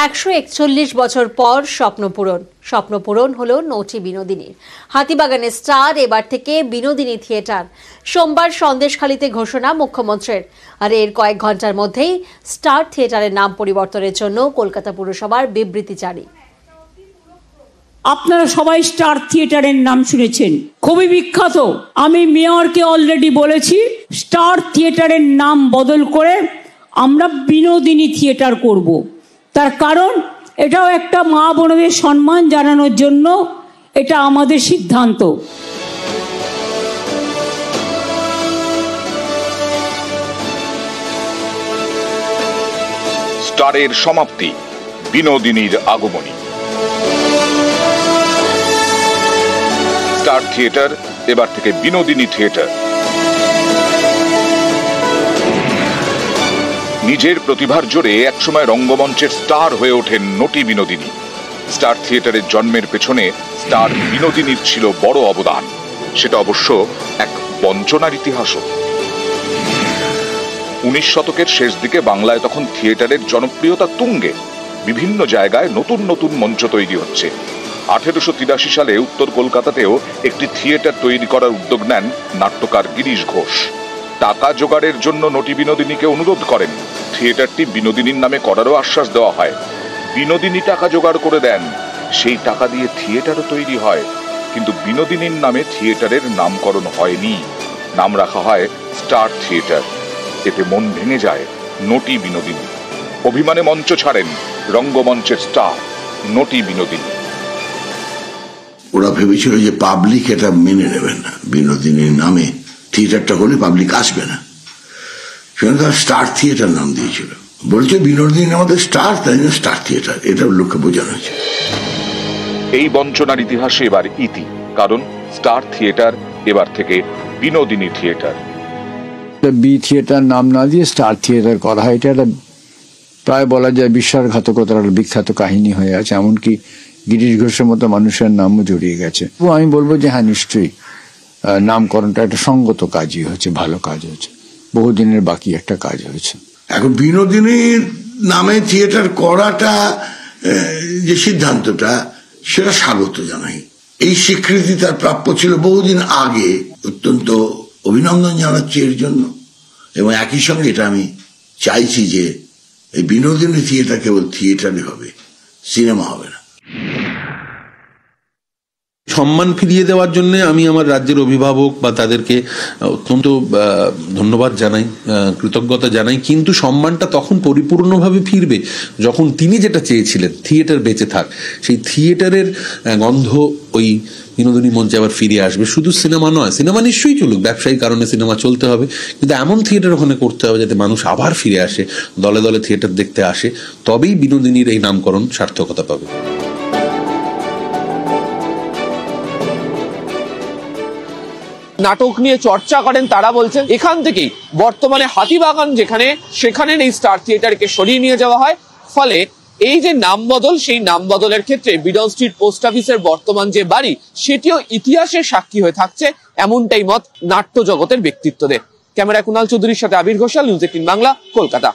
141 বছর পর স্বপ্নপূরণ হলো নটি বিনোদিনীর। হাতিবাগানের স্টার এবার থেকে বিনোদিনী থিয়েটার। সোমবার সন্দেশখালীতে ঘোষণা মুখ্যমন্ত্রীর। আর এর কয়েক ঘন্টার মধ্যেই স্টার থিয়েটারের নাম পরিবর্তনের জন্য কলকাতা পুরসভার বিবৃতি জারি। আপনারা সবাই স্টার থিয়েটারের নাম শুনেছেন, খুবই বিখ্যাত। আমি মেয়রকে অলরেডি বলেছি স্টার থিয়েটারের নাম বদল করে আমরা বিনোদিনী থিয়েটার করব। তার কারণ এটাও একটা মা বোনদের সম্মান জানানোর জন্য এটা আমাদের সিদ্ধান্ত। স্টারের সমাপ্তি, বিনোদিনীর আগমনী। স্টার থিয়েটার এবার থেকে বিনোদিনী থিয়েটার। নিজের প্রতিভার জোরে একসময় রঙ্গমঞ্চের স্টার হয়ে ওঠেন নটি বিনোদিনী। স্টার থিয়েটারের জন্মের পেছনে স্টার বিনোদিনীর ছিল বড় অবদান। সেটা অবশ্য এক বঞ্চনার ইতিহাসও। 19 শতকের শেষ দিকে বাংলায় তখন থিয়েটারের জনপ্রিয়তা তুঙ্গে। বিভিন্ন জায়গায় নতুন নতুন মঞ্চ তৈরি হচ্ছে। 1883 সালে উত্তর কলকাতাতেও একটি থিয়েটার তৈরি করার উদ্যোগ নেন নাট্যকার গিরিশ ঘোষ। টাকা জোগাড়ের জন্য নটি বিনোদিনীকে অনুরোধ করেন। থিয়েটারটি বিনোদিনীর নামে করারও আশ্বাস দেওয়া হয়। বিনোদিনী টাকা জোগাড় করে দেন, সেই টাকা দিয়ে থিয়েটারও তৈরি হয়। কিন্তু বিনোদিনীর নামে থিয়েটারের নামকরণ হয়নি, নাম রাখা হয় স্টার থিয়েটার। এতে মন ভেঙে যায় নটি বিনোদিনী। অভিমানে মঞ্চ ছাড়েন রঙ্গমঞ্চের স্টার নটি বিনোদিনী। ওরা ভেবেছিল যে পাবলিক এটা মেনে নেবে না, বিনোদিনীর নামে থিয়েটারটা হলে পাবলিক আসবে না, সেখানে তারা স্টার থিয়েটার নাম দিয়েছিল। বলছে বিনোদিনী আমাদের স্টার, তাই না স্টার থিয়েটার, এটা লোককে বোঝানো হয়েছে। এই বঞ্চনার ইতিহাসে এবার ইতি, কারণ স্টার থিয়েটার এবার থেকে বিনোদিনী থিয়েটার। বি থিয়েটার নাম না দিয়ে স্টার থিয়েটার করা হয়, এটা একটা প্রায় বলা যায় বিশ্বাসঘাতকতার বিখ্যাত কাহিনী হয়ে আছে। এমনকি গিরিশ ঘোষের মতো মানুষের নামও জড়িয়ে গেছে। আমি বলবো যে হ্যাঁ, নিশ্চয়ই নামকরণটা একটা সঙ্গত কাজই হচ্ছে, ভালো কাজ হচ্ছে, বহুদিনের বাকি একটা কাজ হয়েছে। এখন বিনোদিনীর নামে থিয়েটার করাটা যে সিদ্ধান্তটা, সেটা স্বাগত জানাই। এই স্বীকৃতি তার প্রাপ্য ছিল বহুদিন আগে। অত্যন্ত অভিনন্দন জানাচ্ছি এর জন্য। এবং একই সঙ্গে এটা আমি চাইছি যে এই বিনোদিনী থিয়েটার কেবল থিয়েটারই হবে, সিনেমা হবে না। সম্মান ফিরিয়ে দেওয়ার জন্য আমি আমার রাজ্যের অভিভাবক বা তাদেরকে অত্যন্ত ধন্যবাদ জানাই, কৃতজ্ঞতা জানাই। কিন্তু সম্মানটা তখন পরিপূর্ণভাবে ফিরবে যখন তিনি যেটা চেয়েছিলেন, থিয়েটার বেঁচে থাক, সেই থিয়েটারের গন্ধ ওই বিনোদিনী মঞ্চে আবার ফিরে আসবে। শুধু সিনেমা নয়, সিনেমা নিশ্চয়ই চলুক, ব্যবসায়িক কারণে সিনেমা চলতে হবে, কিন্তু এমন থিয়েটার ওখানে করতে হবে যাতে মানুষ আবার ফিরে আসে, দলে দলে থিয়েটার দেখতে আসে। তবেই বিনোদিনীর এই নামকরণ সার্থকতা পাবে। নাটক নিয়ে চর্চা করেন তারা বলছেন এখান থেকেই বর্তমানে হাতিবাগান যেখানে, সেখানে এই স্টার থিয়েটারকে সরিয়ে নিয়ে যাওয়া হয়। ফলে এই যে নাম বদল, সেই নাম বদলের ক্ষেত্রে বিডন স্ট্রিট পোস্ট অফিসের বর্তমান যে বাড়ি, সেটিও ইতিহাসের সাক্ষী হয়ে থাকছে, এমনটাই মত নাট্য জগতের ব্যক্তিত্বদের। ক্যামেরায় কুণাল চৌধুরীর সাথে আবির ঘোষাল, নিউজ 18 বাংলা, কলকাতা।